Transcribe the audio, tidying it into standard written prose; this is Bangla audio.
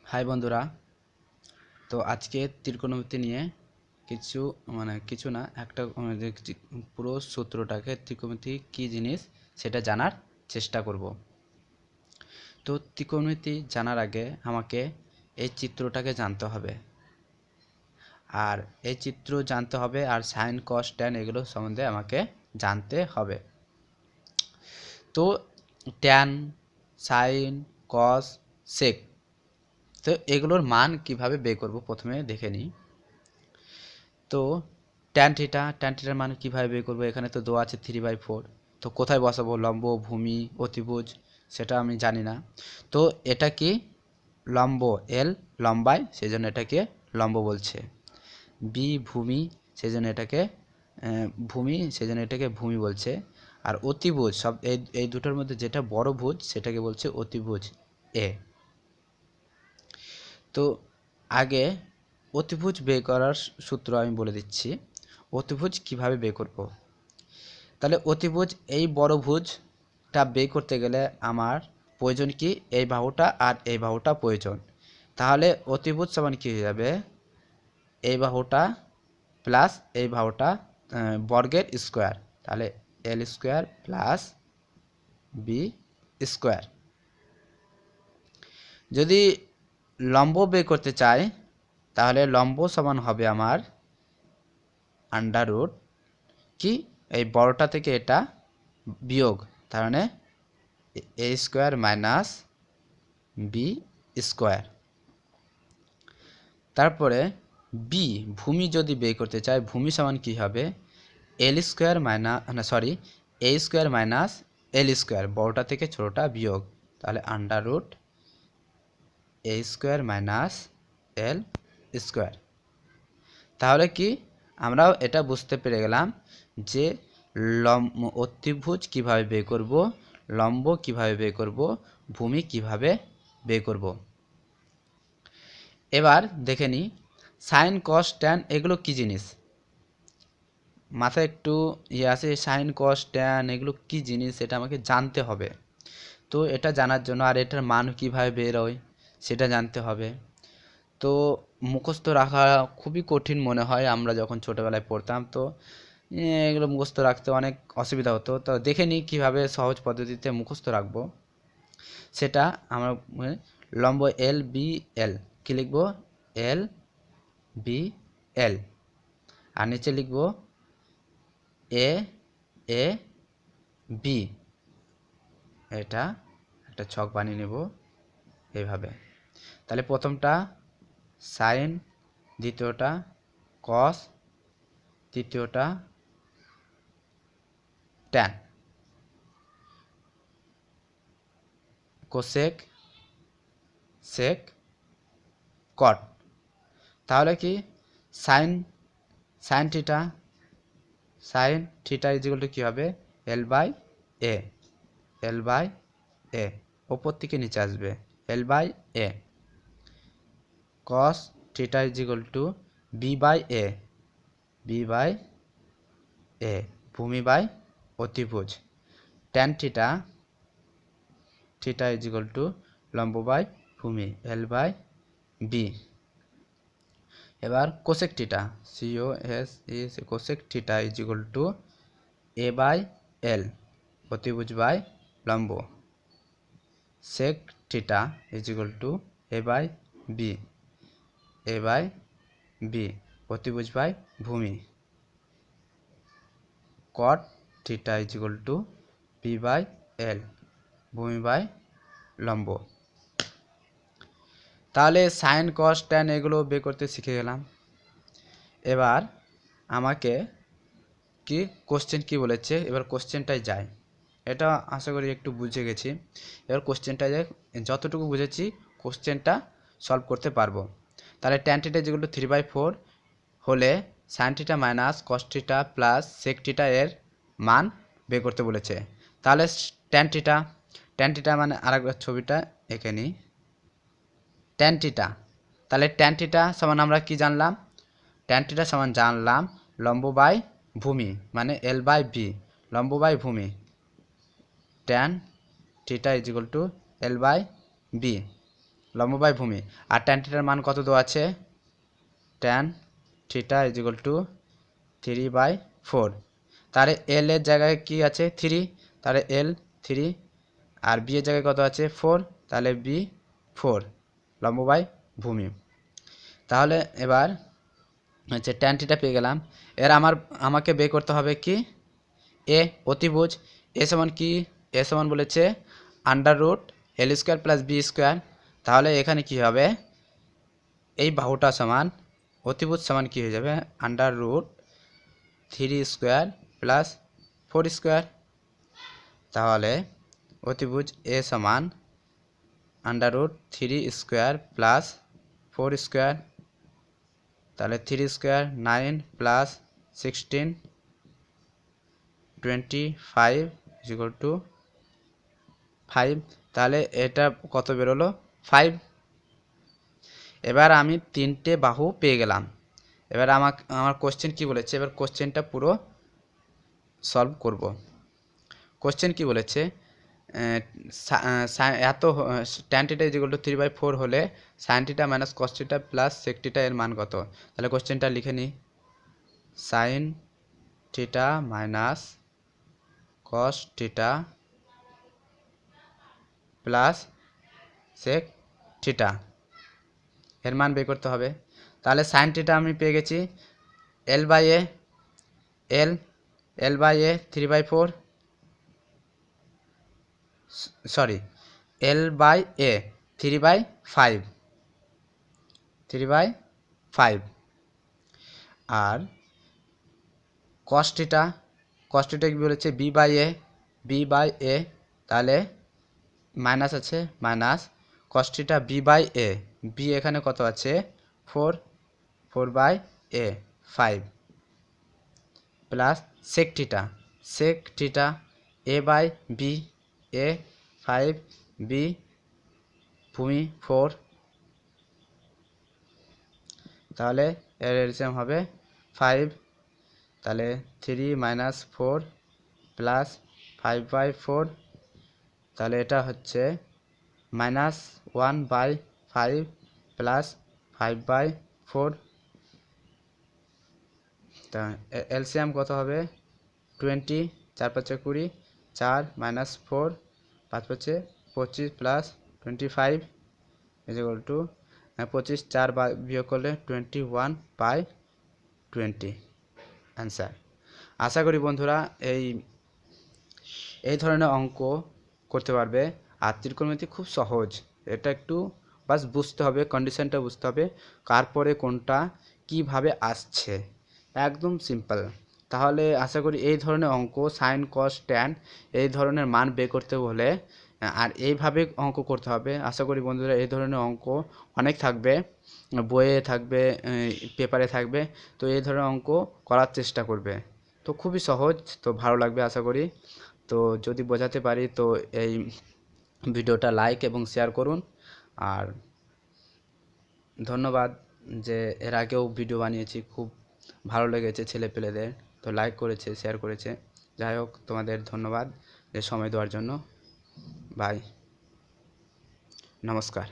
হাই বন্ধুরা। তো আজকে ত্রিকোণমিতি নিয়ে কিছু কিছু না একটা পুরো সূত্রটাকে ত্রিকোণমিতি কী জিনিস সেটা জানার চেষ্টা করব। তো ত্রিকোণমিতি জানার আগে আমাকে এই চিত্রটাকে জানতে হবে, আর এই চিত্র জানতে হবে, আর সাইন কস ট্যান এগুলো সম্বন্ধে আমাকে জানতে হবে। তো ট্যান, সাইন, কস, সেক, তো এগুলোর মান কিভাবে বের করব প্রথমে দেখে নিই। তো ট্যান থিটার মান কীভাবে বের করবো? এখানে তো দেওয়া আছে 3/4। তো কোথায় বসাবো? লম্ব, ভূমি, অতিভুজ সেটা আমি জানি না। তো এটা কি লম্ব, এল লম্বায়, সেই জন্য এটাকে লম্ব বলছে। বি ভূমি, সেই জন্য এটাকে ভূমি বলছে। আর অতিভুজ, সব এই দুটোর মধ্যে যেটা বড় ভুজ সেটাকে বলছে অতিভুজ এ। তো আগে অতিভুজ বের করার সূত্র আমি বলে দিচ্ছি। অতিভুজ কিভাবে বের করব? তাহলে অতিভুজ এই বড় ভুজটা বের করতে গেলে আমার প্রয়োজন কি? এই বাহুটা আর এই বাহুটা প্রয়োজন। তাহলে অতিভুজ সমান কী হয়ে যাবে? এই বাহুটা প্লাস এই বাহুটা বর্গের স্কোয়ার, তাহলে এল স্কোয়ার প্লাস বি স্কোয়ার। যদি লম্ব বের করতে চাই তাহলে লম্ব সমান হবে আমার আন্ডার রুট কি, এই বড়টা থেকে এটা বিয়োগ, তার মানে এ স্কোয়ার মাইনাস বি স্কোয়ার। তারপরে বি ভূমি যদি বের করতে চাই, ভূমি সমান কি হবে? এল স্কোয়ার এ স্কোয়ার মাইনাস এল স্কোয়ার, বড়টা থেকে ছোটটা বিয়োগ, তাহলে আন্ডার রুট এ স্কোয়ার মাইনাস এল স্কোয়ার। তাহলে কি আমরা এটা বুঝতে পেরে গেলাম যে অতিভুজ কিভাবে বের করব, লম্ব কিভাবে বের করব, ভূমি কিভাবে বের করব। এবার দেখে নিই সাইন কস ট্যান এগুলো কি জিনিস। মাথায় একটু আছে, সাইন কস ট্যান এগুলো কি জিনিস এটা আমাকে জানতে হবে। তো এটা জানার জন্য, আর এটার মান কিভাবে বের হয় সেটা জানতে হবে। তো মুখস্থ রাখা খুবই কঠিন মনে হয়, আমরা যখন ছোটোবেলায় পড়তাম তো এগুলো মুখস্থ রাখতে অনেক অসুবিধা হতো। তো দেখে নিই কীভাবে সহজ পদ্ধতিতে মুখস্থ রাখবো সেটা। আমরা লম্ব এল বি এল কী লিখবো? এল বি এল, আর নিচে লিখবো এ এ বি। এটা একটা ছক বানিয়ে নেব এইভাবে। তাহলে প্রথমটা সাইন, দ্বিতীয়টা কস, তৃতীয়টা ট্যান, কোসেক, সেক, কট। তাহলে কি sine sine theta sine theta is equal to কী হবে? L by A, L by এ, ওপর থেকে নিচে আসবে L by A. Cos theta is equal to B by A, B by A, ভূমি বাই অতিভুজ। Tan theta theta is equal to লম্ব বাই ভূমি, এল বাই বি। এবার cosec theta, cosec theta is equal to A by L, অতিভুজ বাই লম্ব। Sec theta is equal to A by B, A by B, অতিভুজ বাই ভূমি। Cot theta is equal to B by L, ভূমি বাই লম্ব। তাহলে সাইন কস ট্যান এগুলো বের করতে শিখে গেলাম। এবার আমাকে কি কোশ্চেন কি বলেছে, এবার কোশ্চেনটায় যাই। এটা আশা করি একটু বুঝে গেছি। এবার কোশ্চেনটায় যাই, যতটুকু বুঝেছি কোশ্চেনটা সলভ করতে পারবো। তাহলে ট্যান থিটা ইজিক্যাল টু 3/4 হলে sine theta minus cos theta plus sec theta এর মান বের করতে বলেছে। তাহলে ট্যান থিটা মানে আরেকবার ছবিটা এঁকে নিই। ট্যান থিটা, তাহলে ট্যান থিটা সমান আমরা কি জানলাম? ট্যান থিটা সমান জানলাম লম্ব বাই ভূমি, মানে এল বাই বি, লম্ব বাই ভূমি। Tan theta is equal to L by B, লম্ব বাই ভূমি। আর ট্যান থিটার মান কত দেওয়া আছে, tan theta is equal to 3/4। তাহলে এল এর জায়গায় কি আছে 3, তাহলে এল 3, আর বি এর জায়গায় কত আছে 4, তাহলে বি 4 লম্ব বাই ভূমি। তাহলে এবার হচ্ছে ট্যান থিটা পেয়ে গেলাম। এর আমাকে বের করতে হবে কি এ অতিভুজ। এ সমান কি, এ সমান বলেছে under root L square plus B square. তাহলে এখানে কি হবে, এই বাহুটা সমান অতিভুজ সমান কি হয়ে যাবে under root 3 square plus 4 square. তাহলে অতিভুজ এ সমান under root 3 square plus 4 square. তাহলে 3 square 9 plus 16 25 is equal to 5। তাহলে এটা কত বেরোলো 5। এবার আমি 3টে বাহু পেয়ে গেলাম। এবার আমার কোশ্চেন কি বলেছে, এবার কোশ্চেনটা পুরো সলভ করব। কোশ্চেন কি বলেছে, এত tan theta is equal to 3/4 হলে sine theta minus cos theta plus sec theta এর মান কত। তাহলে কোশ্চেনটা লিখে নিই, sine theta minus cos theta plus sec theta এর মান বের করতে হবে। তাহলে সাইন থিটা আমি পেয়ে গেছি L by A, L by A 3/4, sorry L by A 3/5, আর কস থিটা কি বলেছে বি বাই এ, তাহলে মাইনাস আছে minus cos theta B by A, B এখানে কত আছে 4/a 5 plus sec theta A by B, A 5 B ভূমি 4। তাহলে এর এলসিএম হবে 5। তাহলে 3 মাইনাস 4 প্লাস 5/4, তাহলে এটা হচ্ছে -1/5 প্লাস 5/4। তা এলসিএম কত হবে 20, 4 5 20, 4 minus 4 5 5 25 plus 25 is equal two 25, 4 বিয়োগ করলে 21/20 অ্যান্সার। আশা করি বন্ধুরা এই ধরনের অঙ্ক করতে পারবে। আর ত্রিকোণমিতি খুব সহজ, এটা একটু বাস বুঝতে হবে, কন্ডিশনটা বুঝতে হবে কার পরে কোনটা কিভাবে আসছে, একদম সিম্পল। তাহলে আশা করি এই ধরনের অঙ্ক সাইন কস ট্যান এই ধরনের মান বের করতে হলে আর এইভাবে অঙ্ক করতে হবে। আশা করি বন্ধুরা এই ধরনের অঙ্ক অনেক থাকবে, বইয়ে থাকবে, পেপারে থাকবে, তো এই ধরনের অঙ্ক করার চেষ্টা করবে। তো খুবই সহজ, তো ভালো লাগবে আশা করি। তো যদি বোঝাতে পারি তো এই ভিডিওটা লাইক এবং শেয়ার করুন। আর ধন্যবাদ, যে এর আগেও ভিডিও বানিয়েছি, খুব ভালো লেগেছে ছেলেপেলেদের, তো লাইক করেছে শেয়ার করেছে। যাই হোক, তোমাদের ধন্যবাদ যে সময় দেওয়ার জন্য। বাই, নমস্কার।